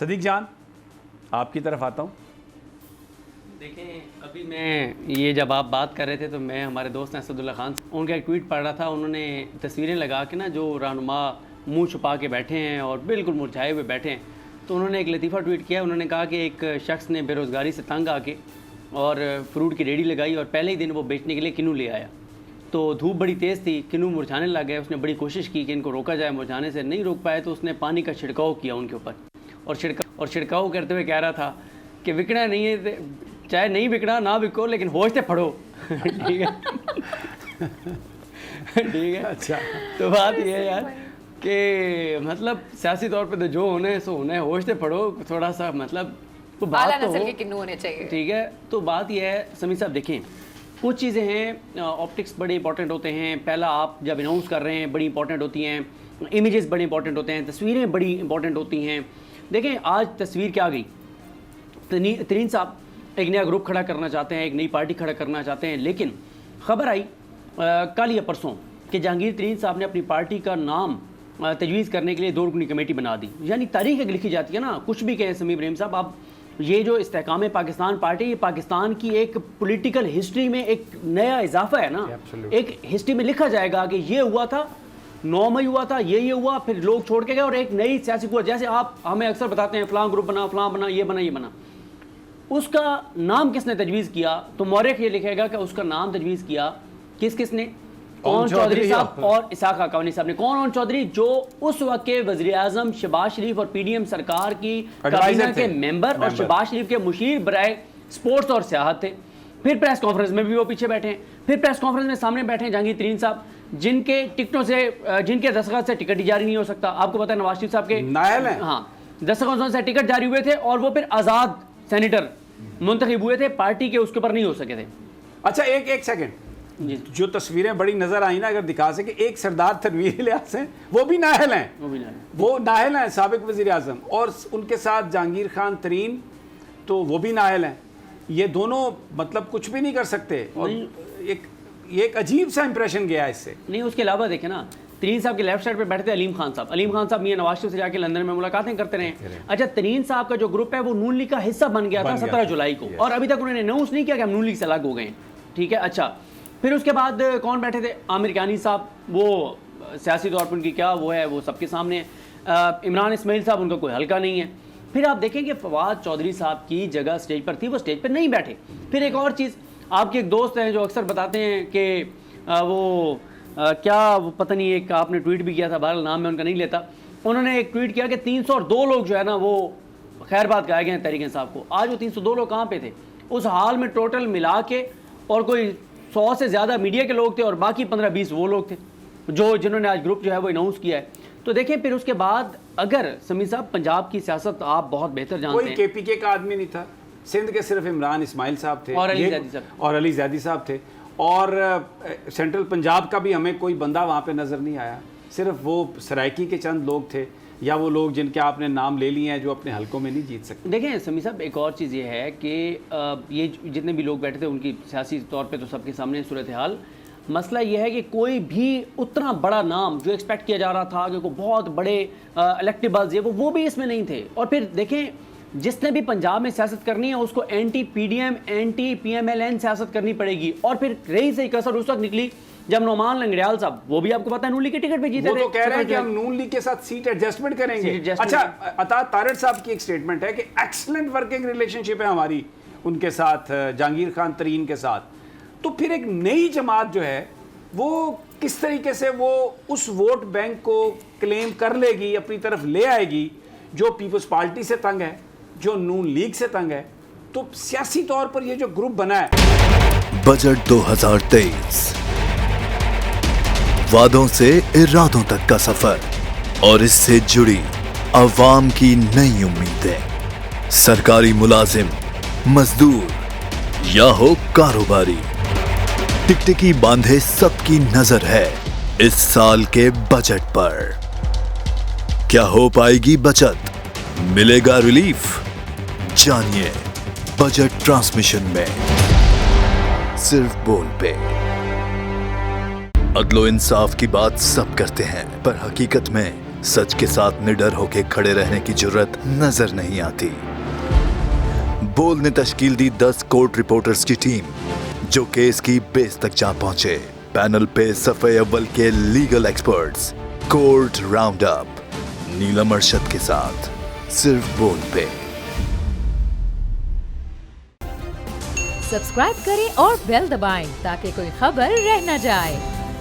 सदीक जान, आपकी तरफ आता हूँ। देखें, अभी मैं ये जब आप बात कर रहे थे तो मैं हमारे दोस्त असदुल्ला खान उनका एक ट्वीट पढ़ रहा था। उन्होंने तस्वीरें लगा के ना जो रहनुमा मुंह छुपा के बैठे हैं और बिल्कुल मुरझाए हुए बैठे हैं, तो उन्होंने एक लतीफ़ा ट्वीट किया। उन्होंने कहा कि एक शख्स ने बेरोज़गारी से तंग आके और फ्रूट की रेडी लगाई और पहले ही दिन वो बेचने के लिए किन्नू ले आया। तो धूप बड़ी तेज़ थी, किन्नू मुरझाने लग गए। उसने बड़ी कोशिश की कि इनको रोका जाए, मुरझाने से नहीं रोक पाए तो उसने पानी का छिड़काव किया उनके ऊपर और छिड़काव करते हुए कह रहा था कि बिकना नहीं है, चाहे नहीं बिकना ना बिको, लेकिन होश से पढ़ो। ठीक है ठीक है। अच्छा, तो बात यह है यार कि मतलब सियासी तौर पे तो जो होने सो होने, होश से पढ़ो थोड़ा सा, मतलब तो बात तो हो, किन्नू होने चाहिए। ठीक है। तो बात यह है समी साहब, देखें कुछ चीज़ें हैं, ऑप्टिक्स बड़े इंपॉर्टेंट होते हैं। पहला, आप जब अनाउंस कर रहे हैं बड़ी इंपॉर्टेंट होती हैं, इमेजेस बड़े इंपॉर्टेंट होते हैं, तस्वीरें बड़ी इंपॉर्टेंट होती हैं। देखें आज तस्वीर क्या गई, तरीन साहब एक नया ग्रुप खड़ा करना चाहते हैं, एक नई पार्टी खड़ा करना चाहते हैं, लेकिन ख़बर आई कल या परसों कि जहांगीर तरीन साहब ने अपनी पार्टी का नाम तजवीज़ करने के लिए 2 रुकनी कमेटी बना दी। यानी तारीख एक लिखी जाती है ना, कुछ भी कहें समी इब्राहिम साहब आप, ये जो इस्तेहकाम पाकिस्तान पार्टी, ये पाकिस्तान की एक पॉलिटिकल हिस्ट्री में एक नया इजाफा है ना। एक हिस्ट्री में लिखा जाएगा कि ये हुआ था, 9 मई हुआ था, ये हुआ, फिर लोग छोड़ के गए और एक नई सियासी कुव्वत, जैसे आप हमें अक्सर बताते हैं फलां ग्रुप बना, फलां बना, ये बना, ये बना, उसका नाम किसने तजवीज़ किया? तो मौरख ये लिखेगा कि उसका नाम तजवीज़ किया किसने, कौन चौधरी साहब और इसाक हक्कानी साहब ने। कौन चौधरी जो उस वक्त के वज़ीर आज़म शहबाज शरीफ और PDM सरकार की काबीना के मेंबर और शहबाज शरीफ के मुशीर बराए स्पोर्ट्स और सियाहत थे। फिर प्रेस कॉन्फ्रेंस में भी वो पीछे बैठे हैं, फिर प्रेस कॉन्फ्रेंस में सामने बैठे हैं जहांगीर तरीन साहब, जिनके टिकटों से, जिनके दस्तखत से टिकट ही जारी नहीं हो सकता। आपको पता है नवाज शरीफ साहब के नायल हैं, हाँ, दस्तखतों से टिकट जारी हुए थे और वो फिर आज़ाद सेनेटर मुंतखब हुए थे, पार्टी के उसके ऊपर नहीं हो सके थे। अच्छा एक सेकंड, जो तस्वीरें बड़ी नजर आई ना, अगर दिखा सके, एक सरदार तनवीर इलियास हैं, वो भी नाहल हैं, वो नाहल हैं, साबिक वज़ीर आज़म, और उनके साथ जहांगीर खान तरीन, तो वो भी नाहल हैं। ये दोनों मतलब कुछ भी नहीं कर सकते और एक अजीब सा इंप्रेशन गया इससे। नहीं, उसके अलावा देखें ना, तरीन साहब के लेफ्ट साइड पे बैठते अलीम खान साहब मियां नवाज शरीफ से जाके लंदन में मुलाकातें करते रहे। अच्छा, तरीन साहब का जो ग्रुप है वो नून लीग का हिस्सा बन गया था 17 जुलाई को, और अभी तक उन्होंने अनाउंस नहीं किया कि हम नून लीग से अलग हो गए। ठीक है। अच्छा, फिर उसके बाद कौन बैठे थे? आमिर कानी साहब, वो सियासी तौर पर उनकी क्या वो है, वो सबके सामने है। इमरान इस्माइल साहब, उनका कोई हल्का नहीं है। फिर आप देखें कि फवाद चौधरी साहब की जगह स्टेज पर थी, वो स्टेज पर नहीं बैठे। फिर एक और चीज़, आपके एक दोस्त हैं जो अक्सर बताते हैं कि क्या वो पता नहीं, एक आपने ट्वीट भी किया था, बहरहाल नाम में उनका नहीं लेता, उन्होंने एक ट्वीट किया कि 302 लोग जो है ना वो खैरबाद गाए गए हैं तहरीक इंसाफ को। आज वो 302 लोग कहाँ पे थे? उस हाल में टोटल मिला के और कोई 100 से ज़्यादा मीडिया के लोग थे और बाकी 15-20 वो लोग थे जिन्होंने आज ग्रुप जो है वो अनाउंस किया है। तो देखें, फिर उसके बाद अगर समी साहब पंजाब की सियासत आप बहुत बेहतर जानते हैं, कोई KPK का आदमी नहीं था, सिंध के सिर्फ इमरान इस्माइल साहब थे और अली जैदी साहब थे, और सेंट्रल पंजाब का भी हमें कोई बंदा वहाँ पे नज़र नहीं आया। सिर्फ वो सराइकी के चंद लोग थे, या वो लोग जिनके आपने नाम ले लिए हैं जो अपने हलकों में नहीं जीत सकते। देखें समी साहब, एक और चीज़ ये है कि ये जितने भी लोग बैठे थे उनकी सियासी तौर पे तो सबके सामने सूरत हाल, मसला ये है कि कोई भी उतना बड़ा नाम जो एक्सपेक्ट किया जा रहा था कि कोई बहुत बड़े इलेक्टेबल्स वो भी इसमें नहीं थे। और फिर देखें, जिसने भी पंजाब में सियासत करनी है उसको एंटी PDM एंटी PMLN सियासत करनी पड़ेगी। और फिर रही सही कसर उस वक्त निकली जब नोमान लंगड़ियाल साहब, वो भी आपको पता है नून लीग के टिकट पे जीते थे, वो तो कह रहे हैं कि हम नून लीग के साथ सीट एडजस्टमेंट करेंगे। अच्छा, अता तारड़ साहब की एक स्टेटमेंट है कि एक्सीलेंट वर्किंग रिलेशनशिप है हमारी उनके साथ, जहांगीर खान तरीन के साथ। तो फिर एक नई जमात जो है वो किस तरीके से वो उस वोट बैंक को क्लेम कर लेगी, अपनी तरफ ले आएगी, जो पीपल्स पार्टी से तंग है, जो नून लीग से तंग है। तो सियासी तौर पर ये जो ग्रुप बना है, बजट 2023, वादों से इरादों तक का सफर और इससे जुड़ी अवाम की नई उम्मीदें। सरकारी मुलाजिम, मजदूर या हो कारोबारी, टिकटिकी बांधे सबकी नजर है इस साल के बजट पर। क्या हो पाएगी बचत, मिलेगा रिलीफ? जानिए बजट ट्रांसमिशन में, सिर्फ बोल पे। अदलो इंसाफ की बात सब करते हैं, पर हकीकत में सच के साथ निडर होके खड़े रहने की जुर्रत नजर नहीं आती। बोल ने तश्कील दी 10 कोर्ट रिपोर्टर्स की टीम, जो केस की बेस तक जा पहुंचे। पैनल पे सफे अव्वल के legal experts. Court round up Neelam Arshad के साथ सिर्फ बोल पे। सब्सक्राइब करें और बेल दबाएं ताकि कोई खबर रह न जाए।